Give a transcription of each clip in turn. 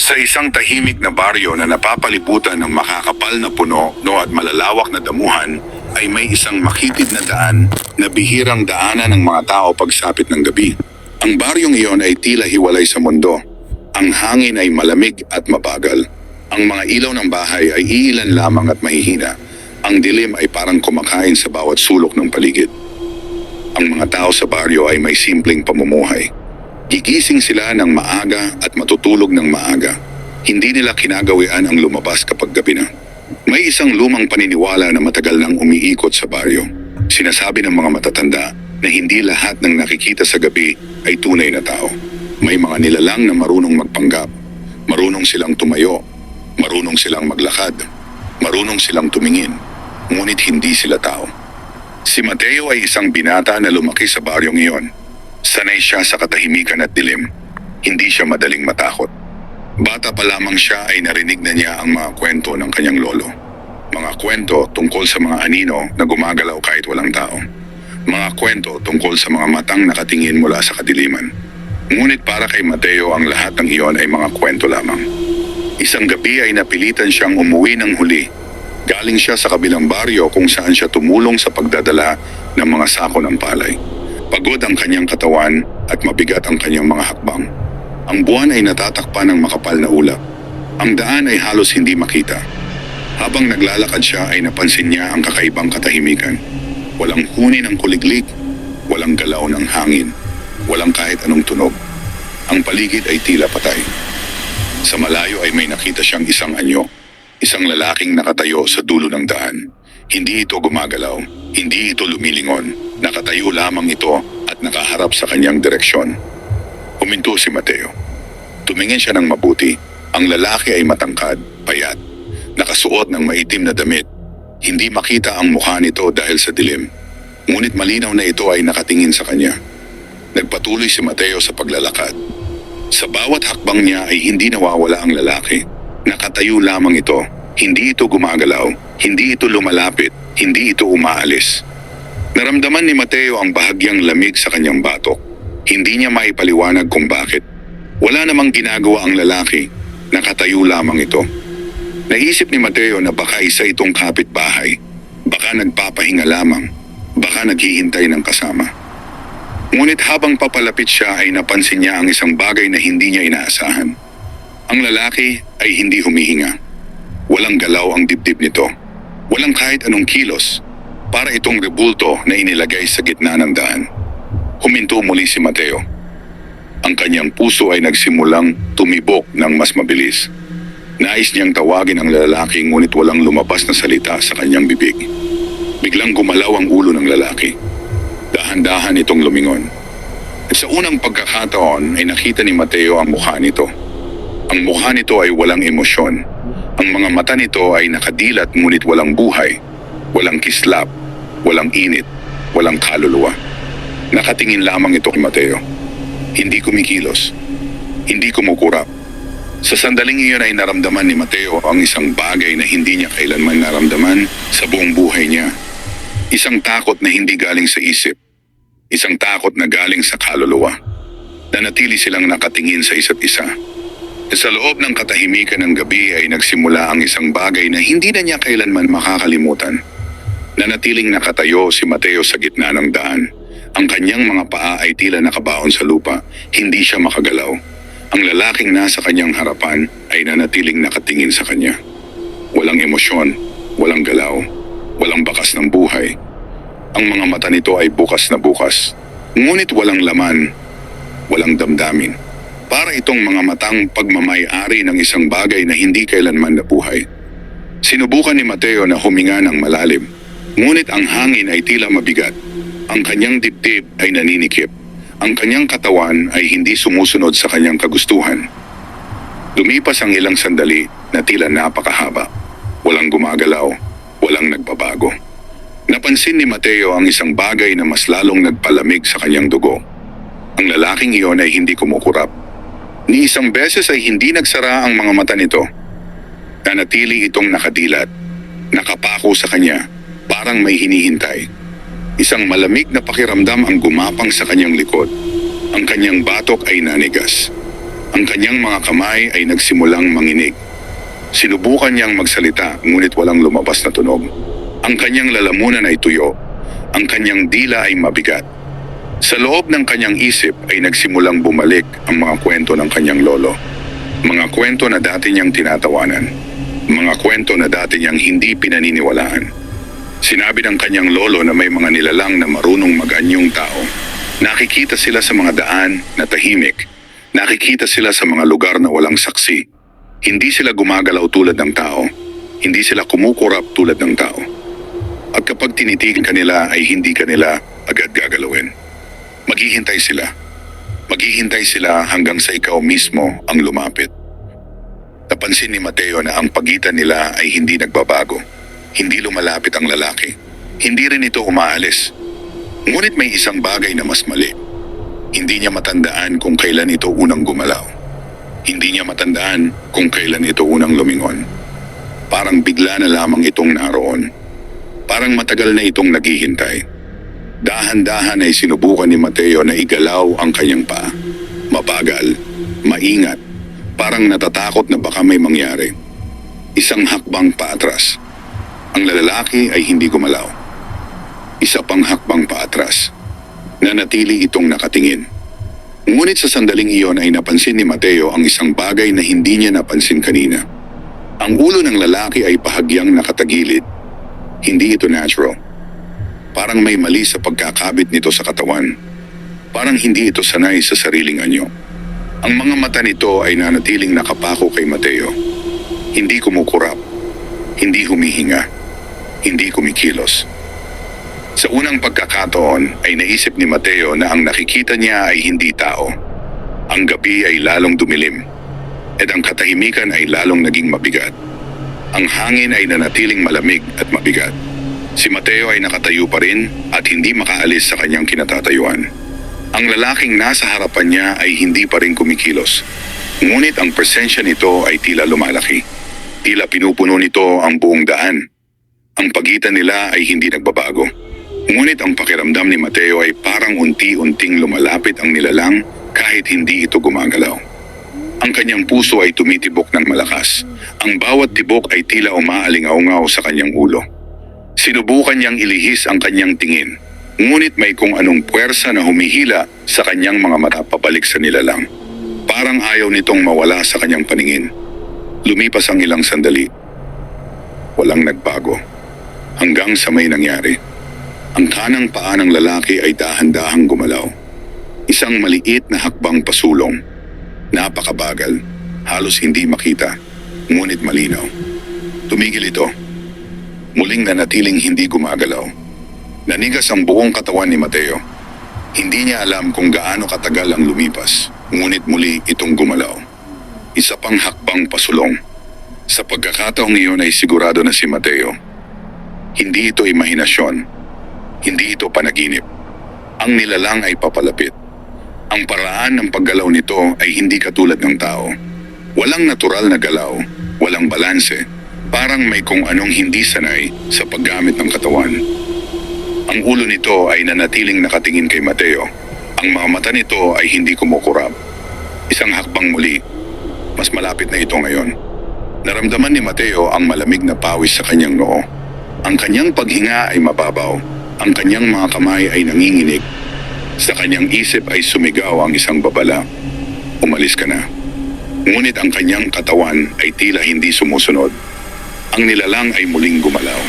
Sa isang tahimik na baryo na napapalibutan ng makakapal na puno at malalawak na damuhan, ay may isang makitid na daan na bihirang daanan ng mga tao pagsapit ng gabi. Ang baryong iyon ay tila hiwalay sa mundo. Ang hangin ay malamig at mabagal. Ang mga ilaw ng bahay ay iilan lamang at mahihina. Ang dilim ay parang kumakain sa bawat sulok ng paligid. Ang mga tao sa baryo ay may simpleng pamumuhay. Gigising sila ng maaga at matutulog ng maaga. Hindi nila kinagawian ang lumabas kapag gabi na. May isang lumang paniniwala na matagal nang umiikot sa baryo. Sinasabi ng mga matatanda na hindi lahat ng nakikita sa gabi ay tunay na tao. May mga nilalang na marunong magpanggap. Marunong silang tumayo. Marunong silang maglakad. Marunong silang tumingin. Ngunit hindi sila tao. Si Mateo ay isang binata na lumaki sa baryong iyon. Sanay siya sa katahimikan at dilim. Hindi siya madaling matakot. Bata pa lamang siya ay narinig na niya ang mga kwento ng kanyang lolo. Mga kwento tungkol sa mga anino na gumagalaw kahit walang tao. Mga kwento tungkol sa mga matang nakatingin mula sa kadiliman. Ngunit para kay Mateo ang lahat ng iyon ay mga kwento lamang. Isang gabi ay napilitan siyang umuwi ng huli. Galing siya sa kabilang baryo kung saan siya tumulong sa pagdadala ng mga sako ng palay. Pagod ang kanyang katawan at mabigat ang kanyang mga hakbang. Ang buwan ay natatakpan ng makapal na ulap. Ang daan ay halos hindi makita. Habang naglalakad siya ay napansin niya ang kakaibang katahimikan. Walang huni ng kuliglig, walang galaw ng hangin, walang kahit anong tunog. Ang paligid ay tila patay. Sa malayo ay may nakita siyang isang anyo, isang lalaking nakatayo sa dulo ng daan. Hindi ito gumagalaw, hindi ito lumilingon. Nakatayo lamang ito at nakaharap sa kanyang direksyon. Huminto si Mateo. Tumingin siya ng mabuti. Ang lalaki ay matangkad, payat. Nakasuot ng maitim na damit. Hindi makita ang mukha nito dahil sa dilim. Ngunit malinaw na ito ay nakatingin sa kanya. Nagpatuloy si Mateo sa paglalakad. Sa bawat hakbang niya ay hindi nawawala ang lalaki. Nakatayo lamang ito. Hindi ito gumagalaw. Hindi ito lumalapit. Hindi ito umaalis. Naramdaman ni Mateo ang bahagyang lamig sa kanyang batok. Hindi niya maipaliwanag kung bakit. Wala namang ginagawa ang lalaki. Nakatayo lamang ito. Naisip ni Mateo na baka isa itong kapitbahay. Baka nagpapahinga lamang. Baka naghihintay ng kasama. Ngunit habang papalapit siya ay napansin niya ang isang bagay na hindi niya inaasahan. Ang lalaki ay hindi humihinga. Walang galaw ang dibdib nito. Walang kahit anong kilos. Para itong rebulto na inilagay sa gitna ng daan. Huminto muli si Mateo. Ang kanyang puso ay nagsimulang tumibok ng mas mabilis. Nais niyang tawagin ang lalaki ngunit walang lumabas na salita sa kanyang bibig. Biglang gumalaw ang ulo ng lalaki. Dahan-dahan itong lumingon. At sa unang pagkakataon ay nakita ni Mateo ang mukha nito. Ang mukha nito ay walang emosyon. Ang mga mata nito ay nakadilat ngunit walang buhay. Walang kislap. Walang init, walang kaluluwa. Nakatingin lamang ito kay Mateo. Hindi kumikilos. Hindi kumukurap. Sa sandaling iyon ay naramdaman ni Mateo ang isang bagay na hindi niya kailanman naramdaman sa buong buhay niya. Isang takot na hindi galing sa isip. Isang takot na galing sa kaluluwa. Nanatili silang nakatingin sa isa't isa. Sa loob ng katahimikan ng gabi ay nagsimula ang isang bagay na hindi na niya kailanman makakalimutan. Nanatiling nakatayo si Mateo sa gitna ng daan. Ang kanyang mga paa ay tila nakabaon sa lupa. Hindi siya makagalaw. Ang lalaking nasa kanyang harapan ay nanatiling nakatingin sa kanya. Walang emosyon, walang galaw, walang bakas ng buhay. Ang mga mata nito ay bukas na bukas. Ngunit walang laman, walang damdamin. Para itong mga matang pagmamay-ari ng isang bagay na hindi kailanman nabuhay. Sinubukan ni Mateo na huminga ng malalim. Ngunit ang hangin ay tila mabigat. Ang kanyang dibdib ay naninikip. Ang kanyang katawan ay hindi sumusunod sa kanyang kagustuhan. Lumipas ang ilang sandali na tila napakahaba. Walang gumagalaw, walang nagbabago. Napansin ni Mateo ang isang bagay na mas lalong nagpalamig sa kanyang dugo. Ang lalaking iyon ay hindi kumukurap. Ni isang beses ay hindi nagsara ang mga mata nito. Nanatili itong nakadilat, nakapako sa kanya. Parang may hinihintay. Isang malamig na pakiramdam ang gumapang sa kanyang likod. Ang kanyang batok ay nanigas. Ang kanyang mga kamay ay nagsimulang manginig. Sinubukan niyang magsalita ngunit walang lumabas na tunog. Ang kanyang lalamunan ay tuyo. Ang kanyang dila ay mabigat. Sa loob ng kanyang isip ay nagsimulang bumalik ang mga kwento ng kanyang lolo. Mga kwento na dati niyang tinatawanan. Mga kwento na dati niyang hindi pinaniniwalaan. Sinabi ng kanyang lolo na may mga nilalang na marunong mag-anyong tao. Nakikita sila sa mga daan na tahimik. Nakikita sila sa mga lugar na walang saksi. Hindi sila gumagalaw tulad ng tao. Hindi sila kumukurap tulad ng tao. At kapag tinitigan kanila ay hindi kanila agad gagalawin. Maghihintay sila. Maghihintay sila hanggang sa ikaw mismo ang lumapit. Napansin ni Mateo na ang pagitan nila ay hindi nagbabago. Hindi lumalapit ang lalaki. Hindi rin ito umaalis. Ngunit may isang bagay na mas mali. Hindi niya matandaan kung kailan ito unang gumalaw. Hindi niya matandaan kung kailan ito unang lumingon. Parang bigla na lamang itong naroon. Parang matagal na itong naghihintay. Dahan-dahan ay sinubukan ni Mateo na igalaw ang kanyang paa. Mabagal, maingat, parang natatakot na baka may mangyari. Isang hakbang paatras. Ang lalaki ay hindi gumalaw. Isa pang hakbang paatras. Nanatili itong nakatingin. Ngunit sa sandaling iyon ay napansin ni Mateo ang isang bagay na hindi niya napansin kanina. Ang ulo ng lalaki ay bahagyang nakatagilid. Hindi ito natural. Parang may mali sa pagkakabit nito sa katawan. Parang hindi ito sanay sa sariling anyo. Ang mga mata nito ay nanatiling nakapako kay Mateo. Hindi kumukurap. Hindi humihinga. Hindi kumikilos. Sa unang pagkakataon ay naisip ni Mateo na ang nakikita niya ay hindi tao. Ang gabi ay lalong dumilim. At ang katahimikan ay lalong naging mabigat. Ang hangin ay nanatiling malamig at mabigat. Si Mateo ay nakatayo pa rin at hindi makaalis sa kanyang kinatatayuan. Ang lalaking nasa harapan niya ay hindi pa rin kumikilos. Ngunit ang presensya nito ay tila lumalaki. Tila pinupuno nito ang buong daan. Ang pagitan nila ay hindi nagbabago. Ngunit ang pakiramdam ni Mateo ay parang unti-unting lumalapit ang nilalang kahit hindi ito gumagalaw. Ang kanyang puso ay tumitibok ng malakas. Ang bawat tibok ay tila umaalingaw-ngaw sa kanyang ulo. Sinubukan niyang ilihis ang kanyang tingin. Ngunit may kung anong puwersa na humihila sa kanyang mga mata pabalik sa nilalang. Parang ayaw nitong mawala sa kanyang paningin. Lumipas ang ilang sandali. Walang nagbago. Hanggang sa may nangyari. Ang kanang paa ng lalaki ay dahan-dahang gumalaw. Isang maliit na hakbang pasulong. Napakabagal. Halos hindi makita. Ngunit malinaw. Tumigil ito. Muling nanatiling hindi gumagalaw. Nanigas ang buong katawan ni Mateo. Hindi niya alam kung gaano katagal ang lumipas. Ngunit muli itong gumalaw. Isa pang hakbang pasulong. Sa pagkakataong iyon ay sigurado na si Mateo. Hindi ito imahinasyon. Hindi ito panaginip. Ang nilalang ay papalapit. Ang paraan ng paggalaw nito ay hindi katulad ng tao. Walang natural na galaw, walang balanse. Parang may kung anong hindi sanay sa paggamit ng katawan. Ang ulo nito ay nanatiling nakatingin kay Mateo. Ang mga mata nito ay hindi kumukurap. Isang hakbang muli. Mas malapit na ito ngayon. Naramdaman ni Mateo ang malamig na pawis sa kanyang noo. Ang kanyang paghinga ay mababaw. Ang kanyang mga kamay ay nanginginig. Sa kanyang isip ay sumigaw ang isang babala. Umalis ka na. Ngunit ang kanyang katawan ay tila hindi sumusunod. Ang nilalang ay muling gumalaw.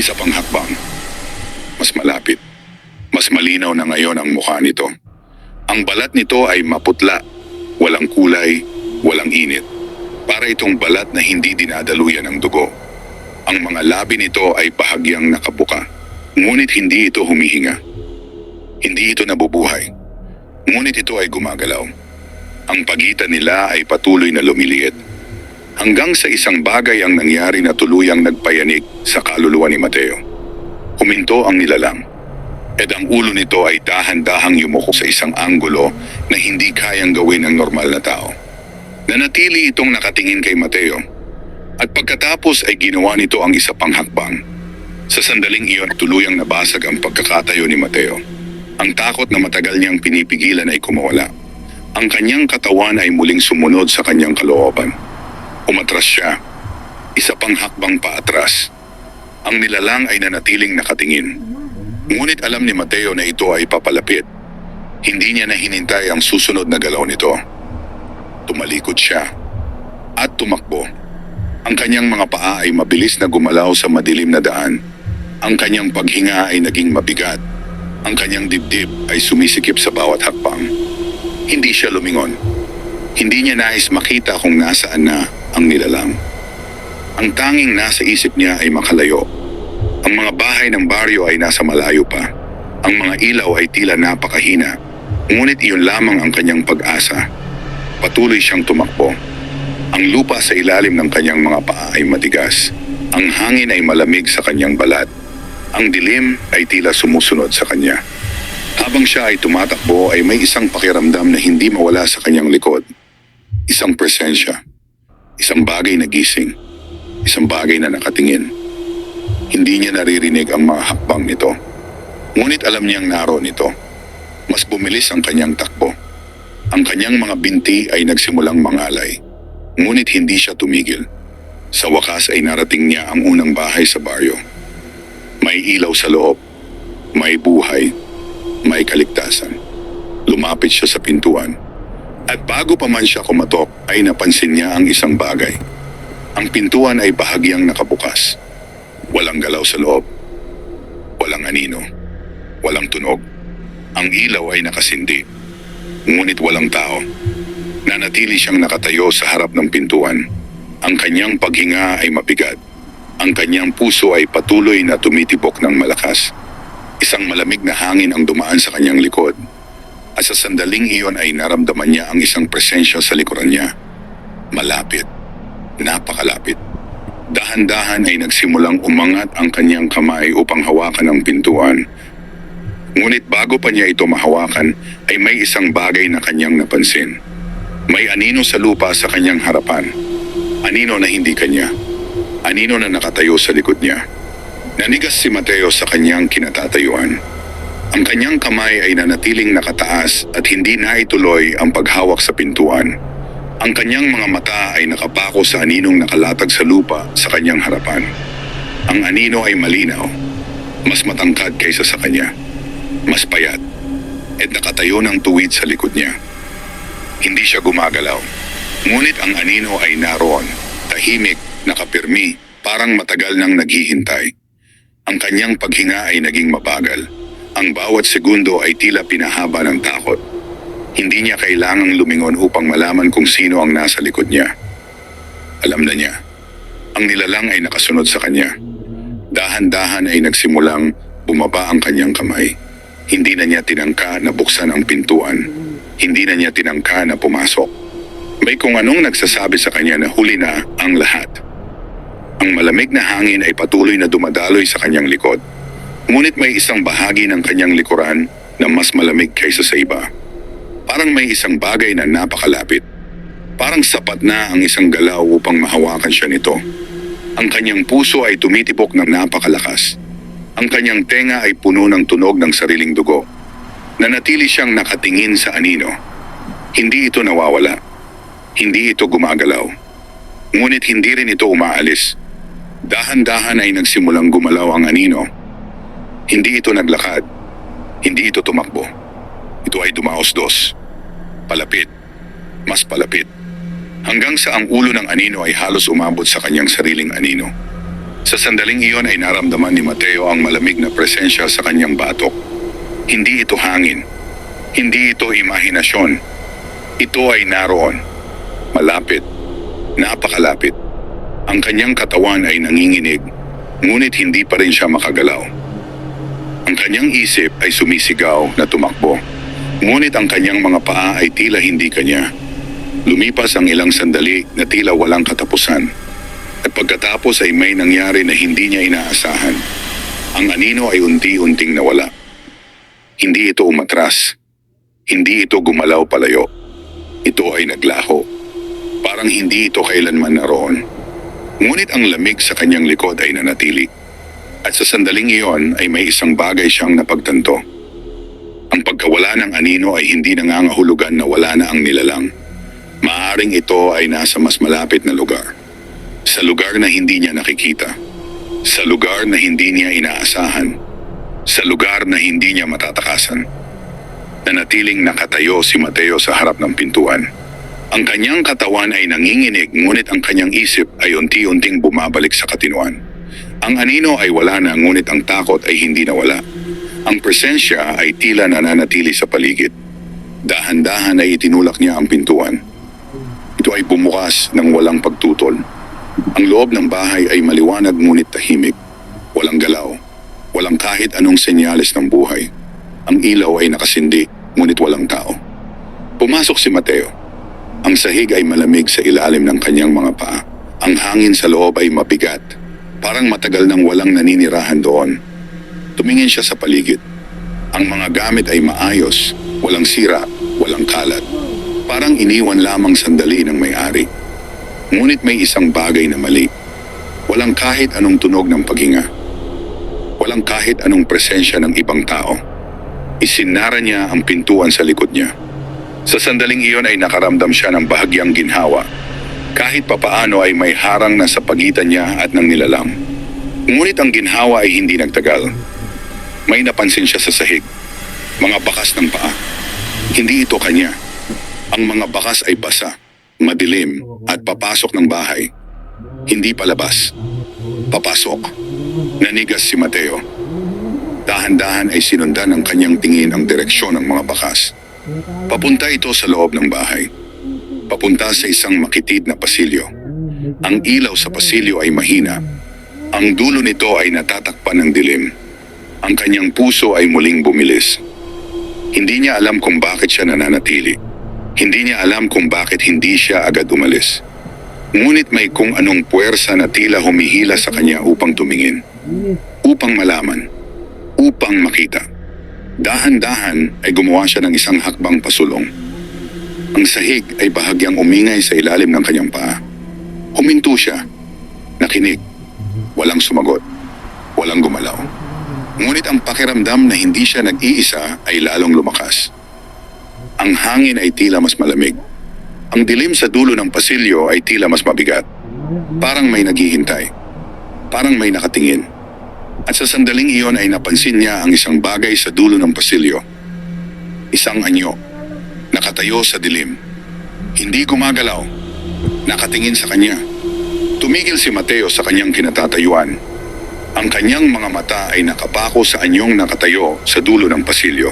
Isa pang hakbang. Mas malapit. Mas malinaw na ngayon ang mukha nito. Ang balat nito ay maputla. Walang kulay, walang init. Para itong balat na hindi dinadaluyan ng dugo. Ang mga labi nito ay bahagyang nakabuka. Ngunit hindi ito humihinga. Hindi ito nabubuhay. Ngunit ito ay gumagalaw. Ang pagitan nila ay patuloy na lumiliit. Hanggang sa isang bagay ang nangyari na tuluyang nagpayanig sa kaluluwa ni Mateo. Huminto ang nilalang. At ang ulo nito ay dahan-dahang yumuko sa isang anggulo na hindi kayang gawin ng normal na tao. Nanatili itong nakatingin kay Mateo. At pagkatapos ay ginawa nito ang isa pang hakbang. Sa sandaling iyon, tuluyang nabasag ang pagkakatayo ni Mateo. Ang takot na matagal niyang pinipigilan ay kumawala. Ang kanyang katawan ay muling sumunod sa kanyang kalooban. Umatras siya, isa pang hakbang paatras. Ang nilalang ay nanatiling nakatingin. Ngunit alam ni Mateo na ito ay papalapit. Hindi niya na hinintay ang susunod na galaw nito. Tumalikod siya at tumakbo. Ang kanyang mga paa ay mabilis na gumalaw sa madilim na daan. Ang kanyang paghinga ay naging mabigat. Ang kanyang dibdib ay sumisikip sa bawat hakbang. Hindi siya lumingon. Hindi niya nais makita kung nasaan na ang nilalang. Ang tanging nasa isip niya ay makalayo. Ang mga bahay ng baryo ay nasa malayo pa. Ang mga ilaw ay tila napakahina. Ngunit iyon lamang ang kanyang pag-asa. Patuloy siyang tumakbo. Ang lupa sa ilalim ng kanyang mga paa ay matigas. Ang hangin ay malamig sa kanyang balat. Ang dilim ay tila sumusunod sa kanya. Habang siya ay tumatakbo ay may isang pakiramdam na hindi mawala sa kanyang likod. Isang presensya. Isang bagay na gising. Isang bagay na nakatingin. Hindi niya naririnig ang mga hakbang nito. Ngunit alam niyang naroon ito. Mas bumilis ang kanyang takbo. Ang kanyang mga binti ay nagsimulang mangalay. Ngunit hindi siya tumigil. Sa wakas ay narating niya ang unang bahay sa baryo. May ilaw sa loob. May buhay. May kaligtasan. Lumapit siya sa pintuan. At bago pa man siya kumatok ay napansin niya ang isang bagay. Ang pintuan ay bahagyang nakabukas. Walang galaw sa loob. Walang anino. Walang tunog. Ang ilaw ay nakasindi. Ngunit walang tao. Nanatili siyang nakatayo sa harap ng pintuan. Ang kanyang paghinga ay mabigat. Ang kanyang puso ay patuloy na tumitibok ng malakas. Isang malamig na hangin ang dumaan sa kanyang likod. At sa sandaling iyon ay naramdaman niya ang isang presensya sa likuran niya. Malapit. Napakalapit. Dahan-dahan ay nagsimulang umangat ang kanyang kamay upang hawakan ang pintuan. Ngunit bago pa niya ito mahawakan ay may isang bagay na kanyang napansin. May anino sa lupa sa kanyang harapan. Anino na hindi kanya. Anino na nakatayo sa likod niya. Nanigas si Mateo sa kanyang kinatatayuan. Ang kanyang kamay ay nanatiling nakataas at hindi naituloy ang paghawak sa pintuan. Ang kanyang mga mata ay nakapako sa aninong nakalatag sa lupa sa kanyang harapan. Ang anino ay malinaw, mas matangkad kaysa sa kanya, mas payat, at nakatayo ng tuwid sa likod niya. Hindi siya gumagalaw, ngunit ang anino ay naroon, tahimik, nakapirmi, parang matagal nang naghihintay. Ang kanyang paghinga ay naging mabagal. Ang bawat segundo ay tila pinahaba ng takot. Hindi niya kailangang lumingon upang malaman kung sino ang nasa likod niya. Alam na niya. Ang nilalang ay nakasunod sa kanya. Dahan-dahan ay nagsimulang bumaba ang kanyang kamay. Hindi na niya tinangka na buksan ang pintuan. Hindi na niya tinangka na pumasok. May kung anong nagsasabi sa kanya na huli na ang lahat. Ang malamig na hangin ay patuloy na dumadaloy sa kanyang likod. Ngunit may isang bahagi ng kanyang likuran na mas malamig kaysa sa iba. Parang may isang bagay na napakalapit. Parang sapat na ang isang galaw upang mahawakan siya nito. Ang kanyang puso ay tumitibok ng napakalakas. Ang kanyang tenga ay puno ng tunog ng sariling dugo. Nanatili siyang nakatingin sa anino. Hindi ito nawawala. Hindi ito gumagalaw. Ngunit hindi rin ito umaalis. Dahan-dahan ay nagsimulang gumalaw ang anino. Hindi ito naglakad. Hindi ito tumakbo. Ito ay dumaos-dos. Palapit. Mas palapit. Hanggang sa ang ulo ng anino ay halos umabot sa kanyang sariling anino. Sa sandaling iyon ay naramdaman ni Mateo ang malamig na presensya sa kanyang batok. Hindi ito hangin. Hindi ito imahinasyon. Ito ay naroon. Malapit. Napakalapit. Ang kanyang katawan ay nanginginig, ngunit hindi pa rin siya makagalaw. Ang kanyang isip ay sumisigaw na tumakbo, ngunit ang kanyang mga paa ay tila hindi kanya. Lumipas ang ilang sandali na tila walang katapusan. At pagkatapos ay may nangyari na hindi niya inaasahan. Ang anino ay unti-unting nawala. Hindi ito umatras. Hindi ito gumalaw palayo. Ito ay naglaho. Parang hindi ito kailanman naroon. Ngunit ang lamig sa kanyang likod ay nanatili. At sa sandaling iyon ay may isang bagay siyang napagtanto. Ang pagkawala ng anino ay hindi nangangahulugan na wala na ang nilalang. Maaring ito ay nasa mas malapit na lugar. Sa lugar na hindi niya nakikita. Sa lugar na hindi niya inaasahan. Sa lugar na hindi niya matatakasan. Nanatiling nakatayo si Mateo sa harap ng pintuan. Ang kanyang katawan ay nanginginig, ngunit ang kanyang isip ay unti-unting bumabalik sa katinuan. Ang anino ay wala na, ngunit ang takot ay hindi nawala. Ang presensya ay tila nananatili sa paligid. Dahan-dahan ay itinulak niya ang pintuan. Ito ay bumukas ng walang pagtutol. Ang loob ng bahay ay maliwanag ngunit tahimik. Walang galaw. Walang kahit anong senyales ng buhay. Ang ilaw ay nakasindi, ngunit walang tao. Pumasok si Mateo. Ang sahig ay malamig sa ilalim ng kanyang mga paa. Ang hangin sa loob ay mabigat. Parang matagal nang walang naninirahan doon. Tumingin siya sa paligid. Ang mga gamit ay maayos, walang sira, walang kalat. Parang iniwan lamang sandali ng may-ari. Ngunit may isang bagay na mali. Walang kahit anong tunog ng paghinga. Walang kahit anong presensya ng ibang tao. Isinara niya ang pintuan sa likod niya. Sa sandaling iyon ay nakaramdam siya ng bahagyang ginhawa. Kahit papaano ay may harang na sa pagitan niya at ng nilalang. Ngunit ang ginhawa ay hindi nagtagal. May napansin siya sa sahig. Mga bakas ng paa. Hindi ito kanya. Ang mga bakas ay basa, madilim at papasok ng bahay. Hindi palabas. Papasok. Nanigas si Mateo. Dahan-dahan ay sinundan ng kanyang tingin ang direksyon ng mga bakas. Papunta ito sa loob ng bahay. Papunta sa isang makitid na pasilyo. Ang ilaw sa pasilyo ay mahina. Ang dulo nito ay natatakpan ng dilim. Ang kanyang puso ay muling bumilis. Hindi niya alam kung bakit siya nananatili. Hindi niya alam kung bakit hindi siya agad umalis. Ngunit may kung anong puwersa na tila humihila sa kanya upang tumingin. Upang malaman. Upang makita. Dahan-dahan ay gumawa siya ng isang hakbang pasulong. Ang sahig ay bahagyang umingay sa ilalim ng kanyang paa. Huminto siya. Nakinig. Walang sumagot. Walang gumalaw. Ngunit ang pakiramdam na hindi siya nag-iisa ay lalong lumakas. Ang hangin ay tila mas malamig. Ang dilim sa dulo ng pasilyo ay tila mas mabigat. Parang may naghihintay. Parang may nakatingin. At sa sandaling iyon ay napansin niya ang isang bagay sa dulo ng pasilyo. Isang anyo. Nakatayo sa dilim. Hindi gumagalaw. Nakatingin sa kanya. Tumigil si Mateo sa kanyang kinatatayuan. Ang kanyang mga mata ay nakapako sa anyong nakatayo sa dulo ng pasilyo.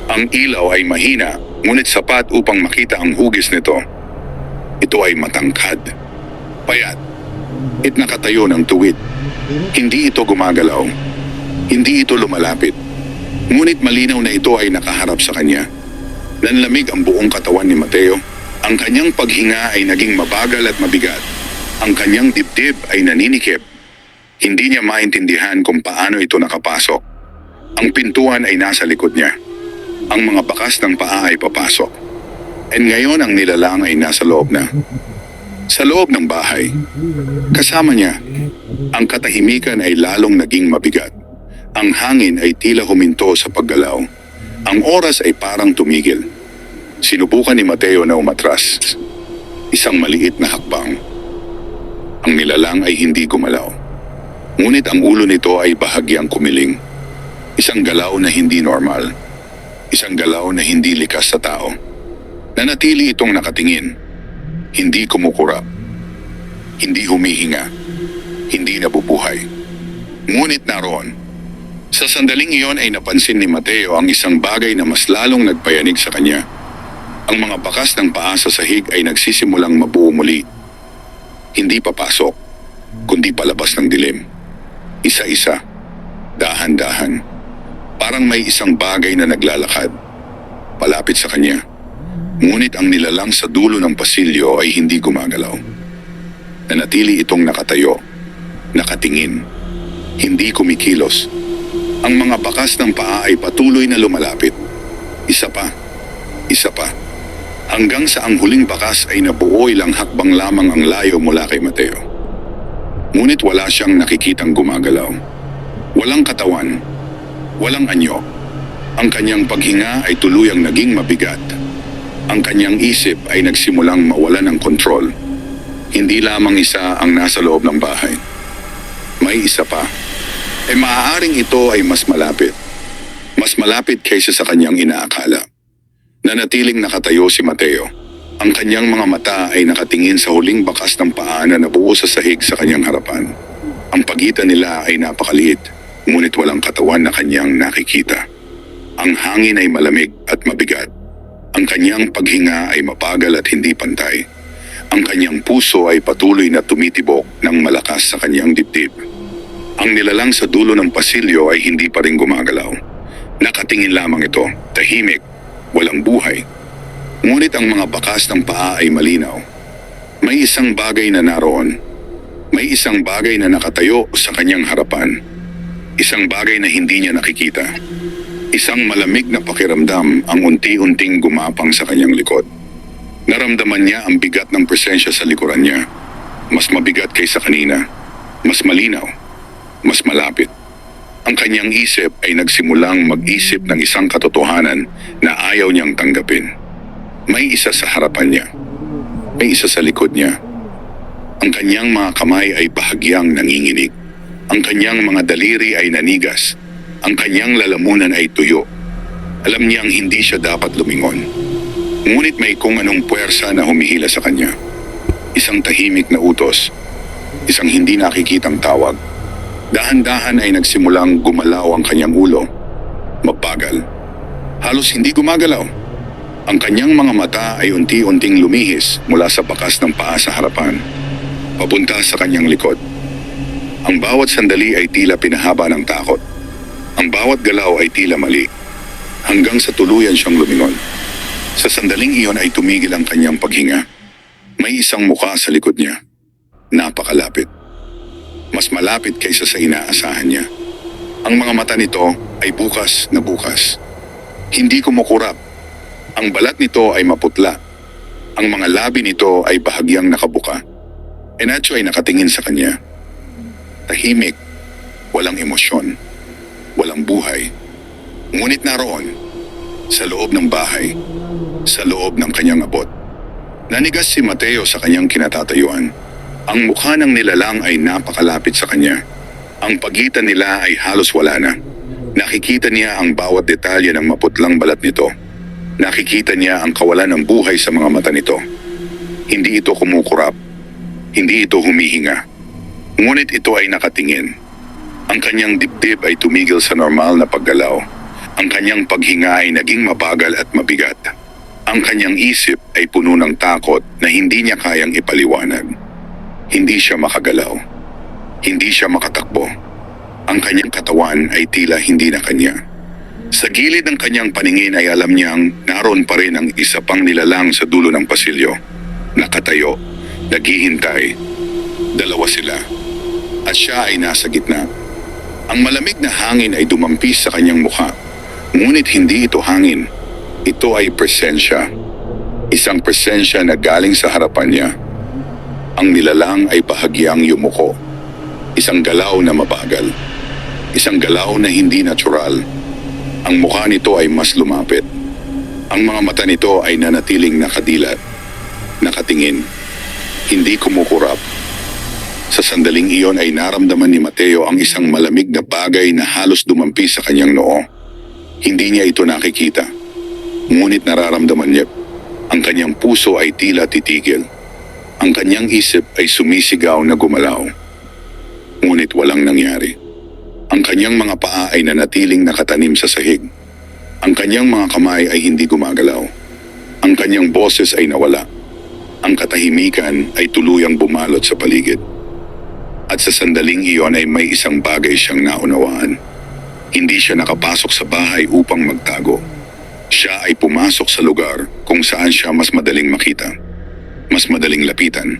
Ang ilaw ay mahina, ngunit sapat upang makita ang hugis nito. Ito ay matangkad. Payat. At nakatayo ng tuwid. Hindi ito gumagalaw. Hindi ito lumalapit. Ngunit malinaw na ito ay nakaharap sa kanya. Nanlamig ang buong katawan ni Mateo. Ang kanyang paghinga ay naging mabagal at mabigat. Ang kanyang dibdib ay naninikip. Hindi niya maintindihan kung paano ito nakapasok. Ang pintuan ay nasa likod niya. Ang mga bakas ng paa ay papasok. And ngayon ang nilalang ay nasa loob na. Sa loob ng bahay, kasama niya, ang katahimikan ay lalong naging mabigat. Ang hangin ay tila huminto sa paggalaw. Ang oras ay parang tumigil. Sinubukan ni Mateo na umatras. Isang maliit na hakbang. Ang nilalang ay hindi gumalaw. Ngunit ang ulo nito ay bahagyang kumiling. Isang galaw na hindi normal. Isang galaw na hindi likas sa tao. Nanatili itong nakatingin. Hindi kumukurap. Hindi humihinga. Hindi nabubuhay. Ngunit naroon. Sa sandaling iyon ay napansin ni Mateo ang isang bagay na mas lalong nagpayanig sa kanya. Ang mga bakas ng paa sa sahig ay nagsisimulang mabuo muli. Hindi papasok, kundi palabas ng dilim. Isa-isa. Dahan-dahan. Parang may isang bagay na naglalakad. Palapit sa kanya. Ngunit ang nilalang sa dulo ng pasilyo ay hindi gumagalaw. Nanatili itong nakatayo, nakatingin, hindi kumikilos. Ang mga bakas ng paa ay patuloy na lumalapit. Isa pa, isa pa. Hanggang sa ang huling bakas ay nabuo ilang hakbang lamang ang layo mula kay Mateo. Ngunit wala siyang nakikitang gumagalaw. Walang katawan, walang anyo, Ang kanyang paghinga ay tuluyang naging mabigat. Ang kanyang isip ay nagsimulang mawalan ng kontrol. Hindi lamang isa ang nasa loob ng bahay. May isa pa. Maaaring ito ay mas malapit. Mas malapit kaysa sa kanyang inaakala. Nanatiling nakatayo si Mateo. Ang kanyang mga mata ay nakatingin sa huling bakas ng paa na nabuo sa sahig sa kanyang harapan. Ang pagitan nila ay napakaliit, ngunit walang katawan na kanyang nakikita. Ang hangin ay malamig at mabigat. Ang kanyang paghinga ay mabagal at hindi pantay. Ang kanyang puso ay patuloy na tumitibok ng malakas sa kanyang dibdib. Ang nilalang sa dulo ng pasilyo ay hindi pa rin gumagalaw. Nakatingin lamang ito, tahimik, walang buhay. Ngunit ang mga bakas ng paa ay malinaw. May isang bagay na naroon. May isang bagay na nakatayo sa kanyang harapan. Isang bagay na hindi niya nakikita. Isang malamig na pakiramdam ang unti-unting gumapang sa kanyang likod. Naramdaman niya ang bigat ng presensya sa likuran niya. Mas mabigat kaysa kanina. Mas malinaw. Mas malapit. Ang kanyang isip ay nagsimulang mag-isip ng isang katotohanan na ayaw niyang tanggapin. May isa sa harapan niya. May isa sa likod niya. Ang kanyang mga kamay ay bahagyang nanginginig. Ang kanyang mga daliri ay nanigas. Ang kanyang lalamunan ay tuyo. Alam niyang hindi siya dapat lumingon. Ngunit may kung anong puwersa na humihila sa kanya. Isang tahimik na utos. Isang hindi nakikitang tawag. Dahan-dahan ay nagsimulang gumalaw ang kanyang ulo. Mabagal. Halos hindi gumagalaw. Ang kanyang mga mata ay unti-unting lumihis mula sa bakas ng paa sa harapan, papunta sa kanyang likod. Ang bawat sandali ay tila pinahaba ng takot. Ang bawat galaw ay tila mali, hanggang sa tuluyan siyang lumingon. Sa sandaling iyon ay tumigil ang kanyang paghinga. May isang mukha sa likod niya. Napakalapit. Mas malapit kaysa sa inaasahan niya. Ang mga mata nito ay bukas na bukas. Hindi kumukurap. Ang balat nito ay maputla. Ang mga labi nito ay bahagyang nakabuka. Enacho ay nakatingin sa kanya. Tahimik, walang emosyon, walang buhay. Ngunit naroon, sa loob ng bahay, sa loob ng kanyang abot. Nanigas si Mateo sa kanyang kinatatayuan. Ang mukha ng nilalang ay napakalapit sa kanya. Ang pagitan nila ay halos wala na. Nakikita niya ang bawat detalye ng maputlang balat nito. Nakikita niya ang kawalan ng buhay sa mga mata nito. Hindi ito kumukurap. Hindi ito humihinga. Ngunit ito ay nakatingin. Ang kanyang dibdib ay tumigil sa normal na paggalaw. Ang kanyang paghinga ay naging mabagal at mabigat. Ang kanyang isip ay puno ng takot na hindi niya kayang ipaliwanag. Hindi siya makagalaw. Hindi siya makatakbo. Ang kanyang katawan ay tila hindi na kanya. Sa gilid ng kanyang paningin ay alam niyang naroon pa rin ang isa pang nilalang sa dulo ng pasilyo. Nakatayo, naghihintay. Dalawa sila. At siya ay nasa gitna. Ang malamig na hangin ay dumampis sa kanyang mukha. Ngunit hindi ito hangin. Ito ay presensya. Isang presensya na galing sa harapan niya. Ang nilalang ay bahagyang yumuko. Isang galaw na mabagal. Isang galaw na hindi natural. Ang mukha nito ay mas lumapit. Ang mga mata nito ay nanatiling nakadilat. Nakatingin. Hindi kumukurap. Sa sandaling iyon ay naramdaman ni Mateo ang isang malamig na bagay na halos dumampi sa kanyang noo. Hindi niya ito nakikita. Ngunit nararamdaman niya. Ang kanyang puso ay tila titigil. Ang kanyang isip ay sumisigaw na gumalaw. Ngunit walang nangyari. Ang kanyang mga paa ay nanatiling nakatanim sa sahig. Ang kanyang mga kamay ay hindi gumagalaw. Ang kanyang boses ay nawala. Ang katahimikan ay tuluyang bumalot sa paligid. At sa sandaling iyon ay may isang bagay siyang naunawaan. Hindi siya nakapasok sa bahay upang magtago. Siya ay pumasok sa lugar kung saan siya mas madaling makita. Mas madaling lapitan.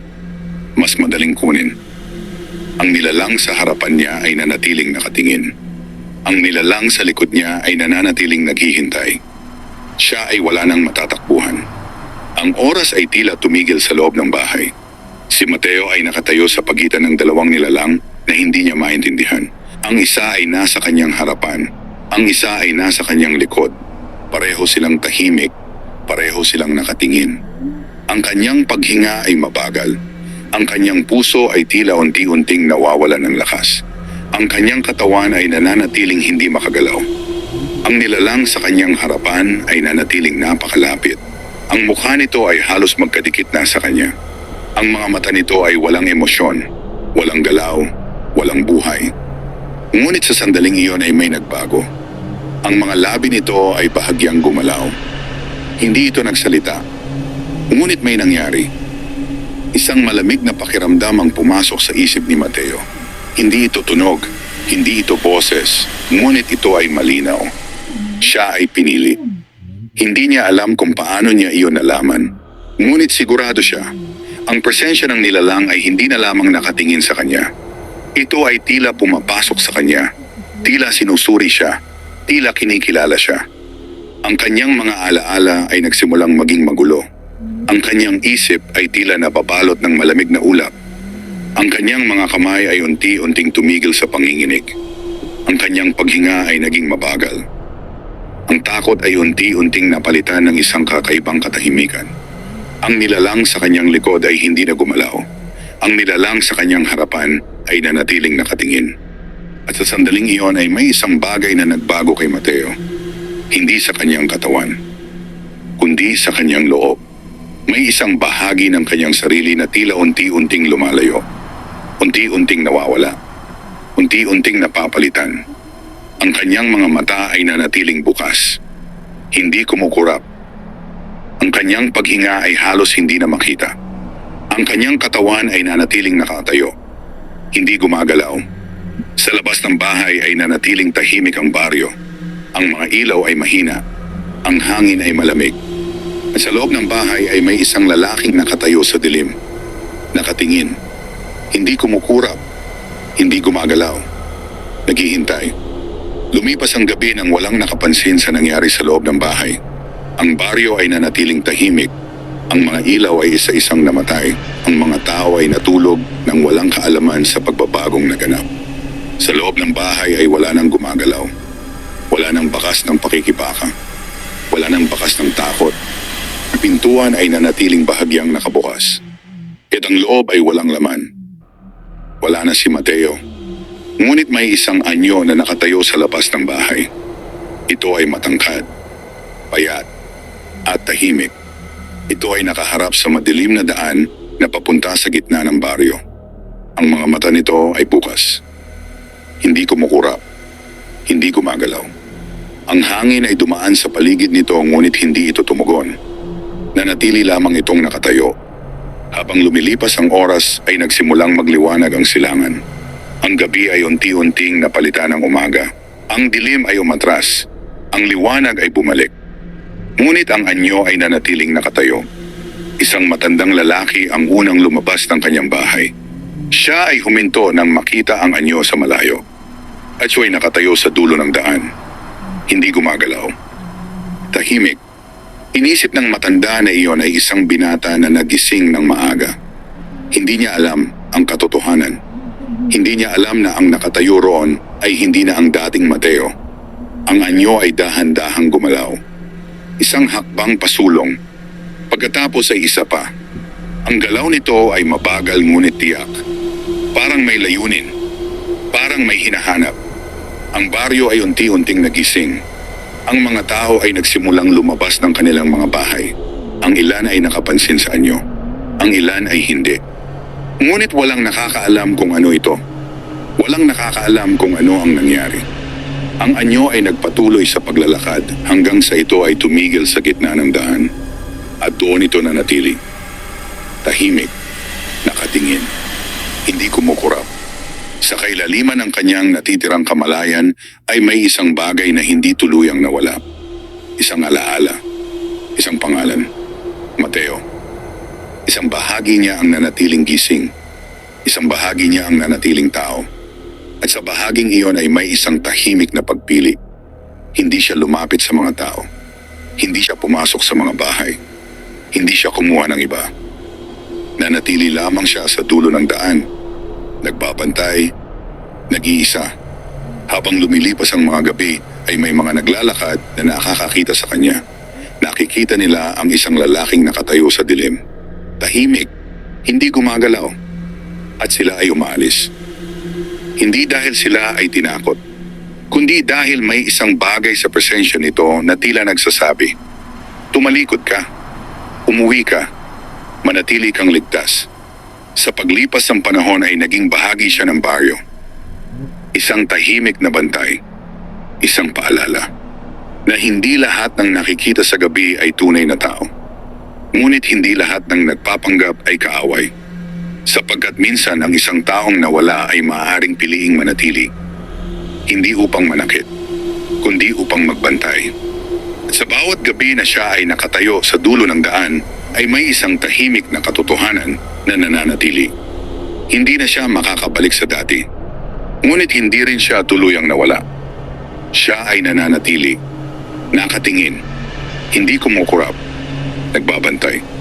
Mas madaling kunin. Ang nilalang sa harapan niya ay nanatiling nakatingin. Ang nilalang sa likod niya ay nananatiling naghihintay. Siya ay wala nang matatakbuhan. Ang oras ay tila tumigil sa loob ng bahay. Si Mateo ay nakatayo sa pagitan ng dalawang nilalang na hindi niya maintindihan. Ang isa ay nasa kanyang harapan. Ang isa ay nasa kanyang likod. Pareho silang tahimik, pareho silang nakatingin. Ang kanyang paghinga ay mabagal. Ang kanyang puso ay tila unti-unting nawawalan ng lakas. Ang kanyang katawan ay nananatiling hindi makagalaw. Ang nilalang sa kanyang harapan ay nanatiling napakalapit. Ang mukha nito ay halos magkadikit na sa kanya. Ang mga mata nito ay walang emosyon, walang galaw, walang buhay. Ngunit sa sandaling iyon ay may nagbago. Ang mga labi nito ay bahagyang gumalaw. Hindi ito nagsalita. Ngunit may nangyari. Isang malamig na pakiramdam ang pumasok sa isip ni Mateo. Hindi ito tunog, hindi ito boses, ngunit ito ay malinaw. Siya ay pinili. Hindi niya alam kung paano niya iyon nalaman. Ngunit sigurado siya, ang presensya ng nilalang ay hindi na lamang nakatingin sa kanya. Ito ay tila pumapasok sa kanya, tila sinusuri siya, tila kinikilala siya. Ang kanyang mga alaala ay nagsimulang maging magulo. Ang kanyang isip ay tila nababalot ng malamig na ulap. Ang kanyang mga kamay ay unti-unting tumigil sa panginginig. Ang kanyang paghinga ay naging mabagal. Ang takot ay unti-unting napalitan ng isang kakaibang katahimikan. Ang nilalang sa kanyang likod ay hindi na gumalaw. Ang nilalang sa kanyang harapan ay nanatiling nakatingin. At sa sandaling iyon ay may isang bagay na nagbago kay Mateo. Hindi sa kanyang katawan, kundi sa kanyang loob. May isang bahagi ng kanyang sarili na tila unti-unting lumalayo. Unti-unting nawawala. Unti-unting napapalitan. Ang kanyang mga mata ay nanatiling bukas. Hindi kumukurap. Ang kanyang paghinga ay halos hindi na makita. Ang kanyang katawan ay nanatiling nakatayo. Hindi gumagalaw. Sa labas ng bahay ay nanatiling tahimik ang baryo. Ang mga ilaw ay mahina. Ang hangin ay malamig. At sa loob ng bahay ay may isang lalaking nakatayo sa dilim. Nakatingin. Hindi kumukurap. Hindi gumagalaw. Naghihintay. Lumipas ang gabi nang walang nakapansin sa nangyari sa loob ng bahay. Ang baryo ay nanatiling tahimik. Ang mga ilaw ay isa-isang namatay. Ang mga tao ay natulog nang walang kaalaman sa pagbabagong naganap. Sa loob ng bahay ay wala nang gumagalaw. Wala nang bakas ng pakikibaka. Wala nang bakas ng takot. Ang pintuan ay nanatiling bahagyang nakabukas. At ang loob ay walang laman. Wala na si Mateo. Ngunit may isang anyo na nakatayo sa labas ng bahay. Ito ay matangkad, payat, at tahimik. Ito ay nakaharap sa madilim na daan na papunta sa gitna ng baryo. Ang mga mata nito ay bukas. Hindi kumukurap. Hindi gumagalaw. Ang hangin ay dumaan sa paligid nito ngunit hindi ito tumugon. Nanatili lamang itong nakatayo. Habang lumilipas ang oras ay nagsimulang magliwanag ang silangan. Ang gabi ay unti-unting napalitan ng umaga. Ang dilim ay umatras. Ang liwanag ay bumalik. Ngunit ang anyo ay nanatiling nakatayo. Isang matandang lalaki ang unang lumabas ng kanyang bahay. Siya ay huminto nang makita ang anyo sa malayo. At siya ay nakatayo sa dulo ng daan. Hindi gumagalaw. Tahimik. Inisip ng matanda na iyon ay isang binata na nagising ng maaga. Hindi niya alam ang katotohanan. Hindi niya alam na ang nakatayo roon ay hindi na ang dating Mateo. Ang anyo ay dahan-dahang gumalaw. Isang hakbang pasulong. Pagkatapos ay isa pa. Ang galaw nito ay mabagal ngunit tiyak. Parang may layunin. Parang may hinahanap. Ang baryo ay unti-unting nagising. Ang mga tao ay nagsimulang lumabas ng kanilang mga bahay. Ang ilan ay nakapansin sa anyo. Ang ilan ay hindi. Ngunit walang nakakaalam kung ano ito. Walang nakakaalam kung ano ang nangyari. Ang anyo ay nagpatuloy sa paglalakad hanggang sa ito ay tumigil sa gitna ng daan. At doon ito nanatili. Tahimik. Nakatingin. Hindi kumukurap. Sa kailaliman ng kanyang natitirang kamalayan ay may isang bagay na hindi tuluyang nawala. Isang alaala. Isang pangalan. Mateo. Isang bahagi niya ang nanatiling gising. Isang bahagi niya ang nanatiling tao. At sa bahaging iyon ay may isang tahimik na pagpili. Hindi siya lumapit sa mga tao. Hindi siya pumasok sa mga bahay. Hindi siya kumuha ng iba. Nanatili lamang siya sa dulo ng daan. Nagbabantay, nag-iisa. Habang lumilipas ang mga gabi ay may mga naglalakad na nakakakita sa kanya. Nakikita nila ang isang lalaking nakatayo sa dilim. Tahimik, hindi gumagalaw, at sila ay umaalis. Hindi dahil sila ay tinakot, kundi dahil may isang bagay sa presensya nito na tila nagsasabi, tumalikod ka, umuwi ka, manatili kang ligtas. Sa paglipas ng panahon ay naging bahagi siya ng baryo. Isang tahimik na bantay, isang paalala, na hindi lahat ng nakikita sa gabi ay tunay na tao. Ngunit hindi lahat ng nagpapanggap ay kaaway. Sapagkat minsan ang isang taong nawala ay maaaring piliing manatili. Hindi upang manakit, kundi upang magbantay. At sa bawat gabi na siya ay nakatayo sa dulo ng daan, ay may isang tahimik na katotohanan na nananatili. Hindi na siya makakabalik sa dati. Ngunit hindi rin siya tuluyang nawala. Siya ay nananatili, nakatingin, hindi kumukurap, nagbabantay.